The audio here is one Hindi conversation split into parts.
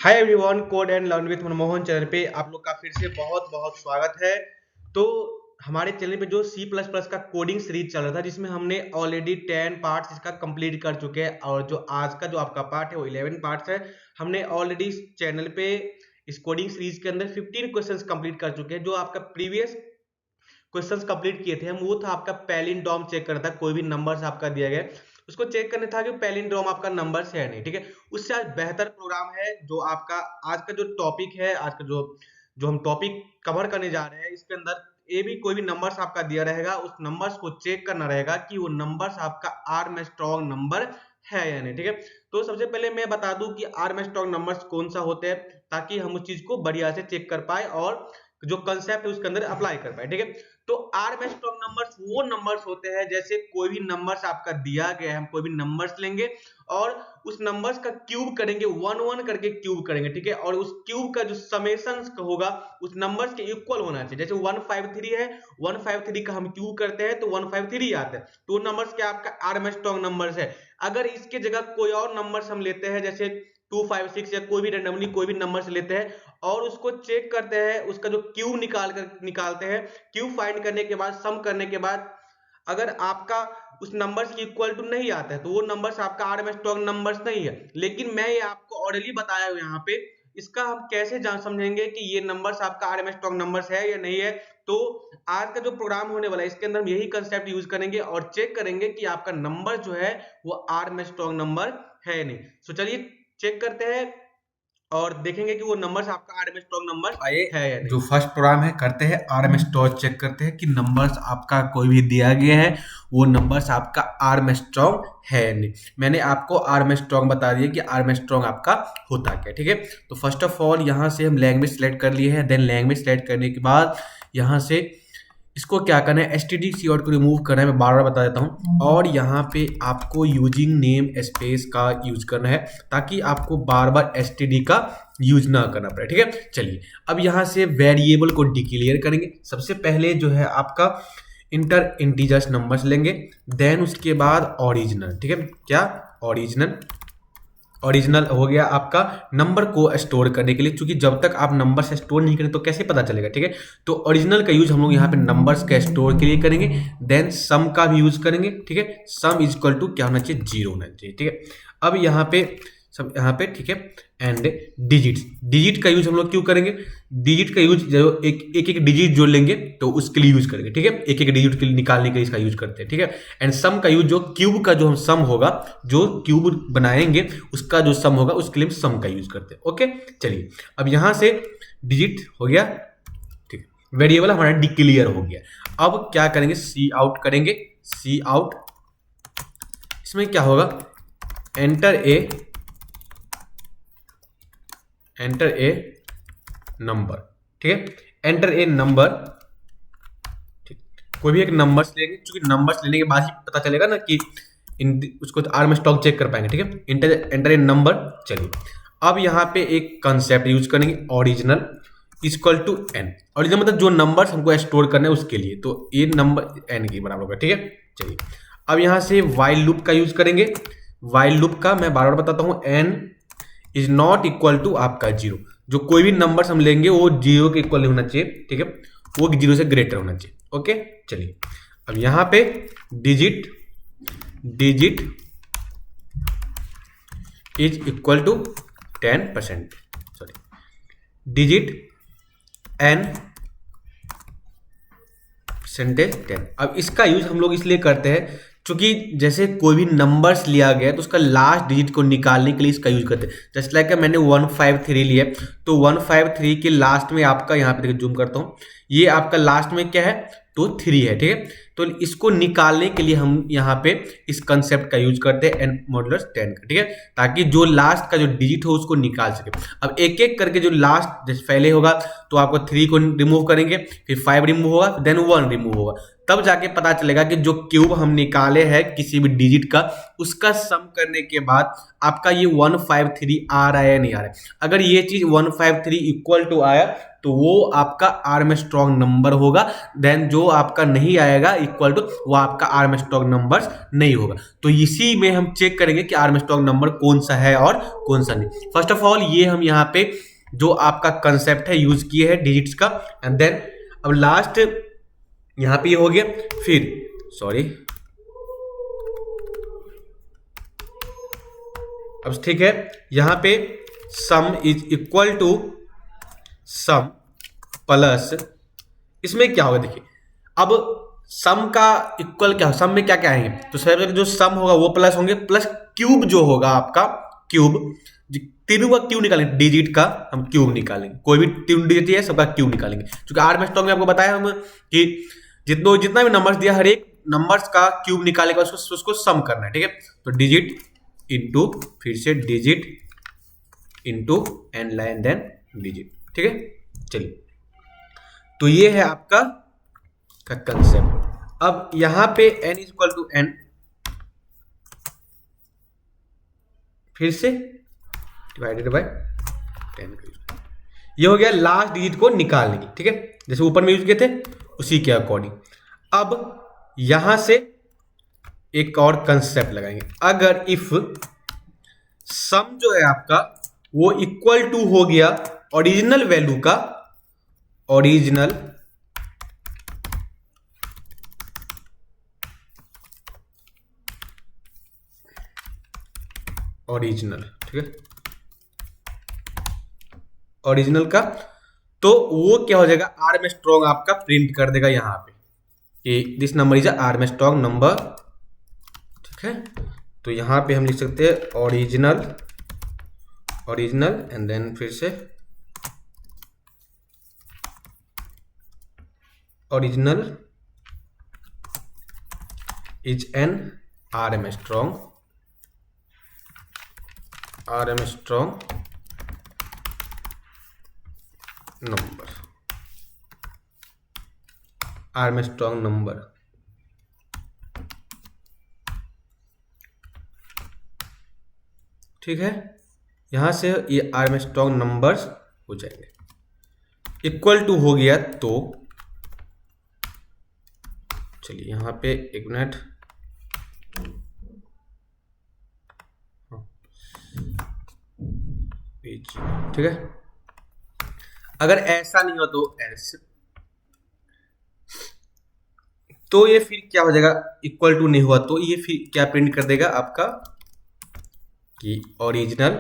Hi everyone, code and learn with Manmohan channel पे आप लोग का फिर से बहुत बहुत स्वागत है। तो हमारे चैनल पे जो सी प्लस प्लस का कोडिंग सीरीज चल रहा था, जिसमें हमने ऑलरेडी 10 पार्ट्स इसका कंप्लीट कर चुके हैं और जो आज का जो आपका पार्ट है वो 11 पार्ट्स है। हमने ऑलरेडी इस चैनल पे इस कोडिंग सीरीज के अंदर 15 क्वेश्चंस कंप्लीट कर चुके हैं। जो आपका प्रीवियस क्वेश्चंस कंप्लीट किए थे हम, वो था आपका पैलिंड्रोम चेक करना था। कोई भी नंबर्स आपका दिया गया उसको चेक करना था कि पैलिंड्रोम आपका नंबर्स है नहीं, ठीक है। उससे आज बेहतर प्रोग्राम है जो आपका आज का जो टॉपिक है, आज का जो जो हम टॉपिक कवर करने जा रहे हैं, इसके अंदर ये भी कोई भी नंबर्स आपका दिया रहेगा, उस नंबर्स को चेक करना रहेगा कि वो नंबर्स आपका आर में स्ट्रॉन्ग नंबर है या नहीं, ठीक है। तो सबसे पहले मैं बता दूं कि आर में स्ट्रॉन्ग नंबर्स कौन सा होते हैं, ताकि हम उस चीज को बढ़िया से चेक कर पाए और जो कंसेप्ट है उसके अंदर अप्लाई कर पाए, ठीक है। तो आर में स्ट्रॉन्ग नंबर्स वो नंबर्स होते हैं, जैसे कोई भी नंबर्स आपका दिया गया है, हम कोई भी नंबर्स लेंगे और उस नंबर्स का क्यूब करेंगे, वन वन करके क्यूब करेंगे, ठीक है। और उस क्यूब का जो समेशन होगा उस नंबर्स के इक्वल होना चाहिए। जैसे 153 है, 153 का हम क्यूब करते हैं तो 153 आता है, तो नंबर्स क्या आपका आर में स्ट्रॉन्ग नंबर्स है। अगर इसके जगह कोई और नंबर्स हम लेते हैं, जैसे 256 या कोई भी रेंडमली कोई भी नंबर्स लेते हैं और उसको चेक करते हैं, उसका जो क्यूब निकालते हैं, क्यूब फाइंड करने के बाद, सम करने के बाद अगर आपका उस नंबर्स की इक्वल टू नहीं आता है तो वो नंबर्स आपका आर में स्ट्रॉन्ग नंबर्स नहीं है। लेकिन मैं ये आपको ऑलरेडी बताया हूं यहाँ पे, इसका हम कैसे जान समझेंगे कि ये नंबर्स आपका आर में स्ट्रॉन्ग नंबर्स है या नहीं है। तो आज का जो प्रोग्राम होने वाला है इसके अंदर हम यही कंसेप्ट यूज करेंगे और चेक करेंगे कि आपका नंबर जो है वो आर में स्ट्रॉन्ग नंबर है नहीं। तो चलिए चेक करते हैं और देखेंगे कि वो नंबर्स आपका आर में स्ट्रॉन्ग नंबर आइए है या नहीं। जो फर्स्ट प्रोग्राम है करते हैं आर में स्ट्रॉन्ग चेक करते हैं कि नंबर्स आपका कोई भी दिया गया है वो नंबर्स आपका आर में स्ट्रॉन्ग है नहीं। मैंने आपको आर में स्ट्रॉन्ग बता दिया कि आर में स्ट्रॉन्ग आपका होता क्या, ठीक है। तो फर्स्ट ऑफ ऑल यहाँ से हम लैंग्वेज सेलेक्ट कर लिए हैं। देन लैंग्वेज सेलेक्ट करने के बाद यहाँ से इसको क्या करना है, std को रिमूव करना है। मैं बार बार बता देता हूँ। और यहाँ पे आपको यूजिंग नेम स्पेस का यूज करना है ताकि आपको बार बार std का यूज ना करना पड़े, ठीक है। चलिए अब यहाँ से वेरिएबल को डिक्लेयर करेंगे। सबसे पहले जो है आपका इंटर इंटीजर्स नंबर्स लेंगे, देन उसके बाद ओरिजिनल, ठीक है। क्या ओरिजिनल हो गया आपका नंबर को स्टोर करने के लिए, क्योंकि जब तक आप नंबर से स्टोर नहीं करें तो कैसे पता चलेगा, ठीक है। तो ओरिजिनल का यूज हम लोग यहाँ पे नंबर्स के स्टोर के लिए करेंगे। देन सम का भी यूज करेंगे, ठीक है। सम इज इक्वल टू क्या होना चाहिए, 0 होना चाहिए, ठीक है। अब यहाँ पे सब यहाँ पे ठीक है। एंड डिजिट का यूज हम लोग क्यों करेंगे, डिजिट का यूज जो एक डिजिट जो लेंगे तो उसके लिए यूज करेंगे, ठीक है। एक डिजिट के लिए निकालने के लिए इसका यूज करते हैं, ठीक है। एंड सम का यूज जो क्यूब का जो हम सम होगा, जो क्यूब बनाएंगे उसका जो सम होगा उसके लिए सम का यूज करते हैं। ओके चलिए अब यहां से डिजिट हो गया, ठीक है। वेरिएबल हमारा डिक्लेयर हो गया। अब क्या करेंगे, सी आउट करेंगे। सी आउट इसमें क्या होगा, एंटर ए नंबर, ठीक है। एंटर ए नंबर, ठीक। कोई भी एक नंबर्स लेंगे, क्योंकि नंबर्स लेने के बाद ही पता चलेगा ना कि उसको आर में स्टॉक चेक कर पाएंगे, ठीक है। Enter a number. चलिए अब यहाँ पे एक कंसेप्ट यूज करेंगे, original equal to n. Original मतलब जो नंबर्स हमको स्टोर करना है उसके लिए, तो ये नंबर एन के बराबर होगा, ठीक है। चलिए अब यहाँ से वाइल लूप का यूज करेंगे। वाइल लूप का मैं बार बार बताता हूँ, n is not equal to आपका 0। जो कोई भी नंबर्स हम लेंगे वो 0 के इक्वल होना चाहिए, ठीक है। वो 0 से ग्रेटर होना चाहिए। ओके चलिए अब यहाँ पे digit is equal to 10%, sorry digit n percentage 10। अब इसका यूज हम लोग इसलिए करते हैं क्योंकि जैसे कोई भी नंबर्स लिया गया तो उसका लास्ट डिजिट को निकालने के लिए इसका यूज करते हैं। जस्ट लाइक मैंने 153 लिया, तो 153 के लास्ट में आपका यहाँ पे देखिए, जूम करता हूँ, ये आपका लास्ट में क्या है, तो 3 है, ठीक है। तो इसको निकालने के लिए हम यहाँ पे इस कंसेप्ट का यूज करते हैं, एन मॉडुलस 10 का, ठीक है, ताकि जो लास्ट का जो डिजिट हो उसको निकाल सके। अब एक एक करके जो लास्ट जैसे पहले होगा तो आपको 3 को रिमूव करेंगे, फिर 5 रिमूव होगा, देन 1 रिमूव होगा, तब जाके पता चलेगा कि जो क्यूब हम निकाले हैं किसी भी डिजिट का, उसका सम करने के बाद आपका ये 153 आ रहा है या नहीं आ रहा है। अगर ये चीज 153 इक्वल टू आया तो वो आपका आर्मस्ट्रॉन्ग नंबर होगा। देन जो आपका नहीं आएगा इक्वल टू, वो आपका आर्मस्ट्रॉन्ग नंबर नहीं होगा। तो इसी में हम चेक करेंगे कि आर्मस्ट्रॉन्ग नंबर कौन सा है और कौन सा नहीं। फर्स्ट ऑफ ऑल ये हम यहाँ पे जो आपका कंसेप्ट है यूज किए हैं डिजिट्स का, एंड देन अब लास्ट यहाँ पे ये हो गया। फिर सॉरी, अब ठीक है, यहाँ पे sum is equal to sum plus, इसमें क्या होगा देखिए, अब सम का इक्वल क्या, सम में क्या क्या आएंगे, तो सबसे पहले जो सम होगा वो प्लस होंगे, प्लस क्यूब जो होगा आपका, क्यूब तीनों का क्यूब निकालेंगे, डिजिट का हम क्यूब निकालेंगे, कोई भी तीन डिजिट है सबका क्यूब निकालेंगे। क्योंकि आर्मस्ट्रॉन्ग में आपको बताया हम कि जितना भी नंबर्स दिया हर एक नंबर्स का क्यूब निकाले के उसको सम करना है, ठीक है। तो डिजिट इंटू फिर से digit into n line then digit, ठीक है। चलिए, तो ये है आपका का कंसेप्ट। अब यहां पे n is equal to n, फिर से डिवाइडेड बाय 10, ये हो गया लास्ट डिजिट को निकालने की, ठीक है, जैसे ऊपर में यूज किए थे उसी के अकॉर्डिंग। अब यहां से एक और कंसेप्ट लगाएंगे, अगर इफ सम जो है आपका वो इक्वल टू हो गया ओरिजिनल वैल्यू का, ओरिजिनल ठीक है, ओरिजिनल का, तो वो क्या हो जाएगा, आर्मस्ट्रॉन्ग आपका प्रिंट कर देगा यहां पे कि this number is Armstrong number, ठीक है। तो यहां पे हम लिख सकते हैं ओरिजिनल एंड देन फिर से original is an Armstrong number, Armstrong number, ठीक है। यहां से ये आर्मस्ट्रॉन्ग नंबर्स हो जाएंगे। इक्वल टू हो गया तो चलिए यहां पे एक मिनट, ठीक है। अगर ऐसा नहीं हो तो ऐसे, तो ये फिर क्या हो जाएगा, इक्वल टू नहीं हुआ तो ये फिर क्या प्रिंट कर देगा आपका कि original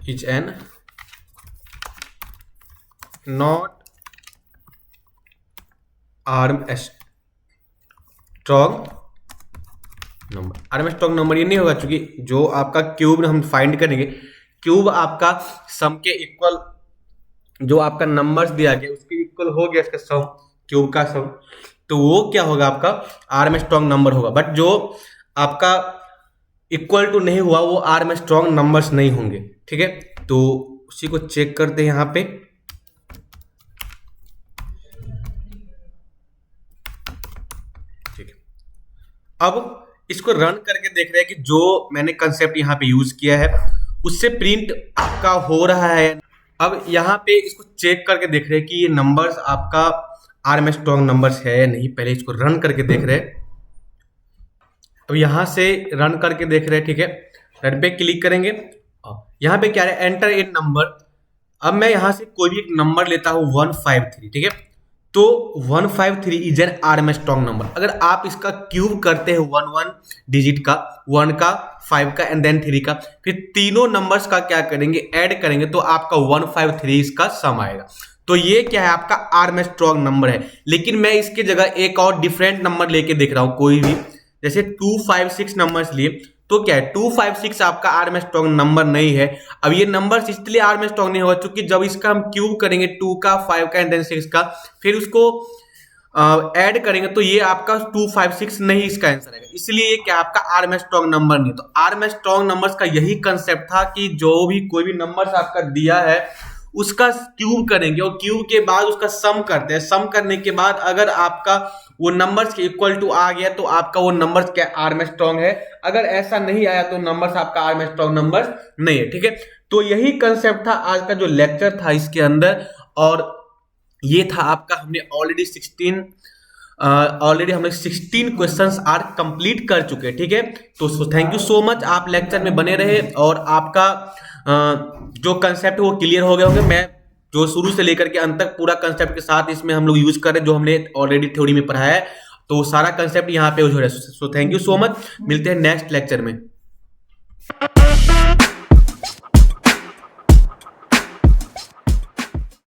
is an not Armstrong number. Armstrong number ये नहीं होगा, क्योंकि जो आपका क्यूब हम फाइंड करेंगे, क्यूब आपका सम के इक्वल, जो आपका नंबर्स दिया गया उसके इक्वल हो गया इसका सम, क्यूब का सम, तो वो क्या होगा आपका आर्मस्ट्रॉन्ग नंबर होगा। बट जो आपका इक्वल टू नहीं हुआ वो आर्मस्ट्रॉन्ग नंबर्स नहीं होंगे, ठीक है। तो उसी को चेक करते हैं यहाँ पे, ठीक है। अब इसको रन करके देख रहे हैं कि जो मैंने कंसेप्ट यहाँ पे यूज किया है उससे प्रिंट आपका हो रहा है। अब यहाँ पे इसको चेक करके देख रहे हैं कि ये नंबर्स आपका आर्मस्ट्रॉन्ग नंबर्स है या नहीं, पहले इसको रन करके देख रहे हैं। अब यहाँ से रन करके देख रहे हैं, ठीक है। रन पे क्लिक करेंगे, यहाँ पे क्या है, एंटर इन नंबर। अब मैं यहाँ से कोई भी एक नंबर लेता हूँ 153, ठीक है। तो 153 इज एन आर्मस्ट्रॉन्ग नंबर। अगर आप इसका क्यूब करते हैं 1 डिजिट का, 1 का, 5 का एंड देन 3 का, फिर तीनों नंबर्स का क्या करेंगे, ऐड करेंगे, तो आपका 153 इसका सम आएगा। तो ये क्या है, आपका आर्मस्ट्रॉन्ग नंबर है। लेकिन मैं इसके जगह एक और डिफरेंट नंबर लेके देख रहा हूं, कोई भी, जैसे 256 नंबर्स लिए, तो क्या है 256 आपका आर्मस्ट्रॉन्ग नंबर नहीं है। अब ये नंबर इसलिए आर्मस्ट्रॉन्ग नहीं होगा क्योंकि जब इसका हम क्यूब करेंगे 2 का, 5 का एंड देन 6 का, फिर उसको ऐड करेंगे तो ये आपका 256 नहीं इसका आंसर आएगा। इसलिए ये क्या आपका आर्मस्ट्रॉन्ग नंबर नहीं। तो आर्मस्ट्रॉन्ग नंबर्स का यही कंसेप्ट था कि जो भी कोई भी नंबर्स आपका दिया है उसका क्यूब करेंगे और क्यूब के बाद उसका सम करते हैं। सम करने के बाद अगर आपका वो नंबर्स के इक्वल टू आ गया तो आपका वो नंबर्स क्या आर्मस्ट्रांग है, अगर ऐसा नहीं आया तो नंबर्स आपका आर्मस्ट्रांग नंबर्स नहीं है, ठीक है। तो यही कंसेप्ट था आज का जो लेक्चर था इसके अंदर, और ये था आपका हमने ऑलरेडी हमने 16 क्वेश्चंस आर कंप्लीट कर चुके हैं, ठीक है। तो थैंक यू सो मच, आप लेक्चर में बने रहे और आपका जो कंसेप्ट है वो क्लियर हो गए होंगे। मैं जो शुरू से लेकर के अंत तक पूरा कंसेप्ट के साथ इसमें हम लोग यूज कर रहे हैं, जो हमने ऑलरेडी थ्योरी में पढ़ा है, तो सारा कंसेप्ट यहाँ पे यूज हो रहा है। So thank you so much, मिलते हैं नेक्स्ट लेक्चर में।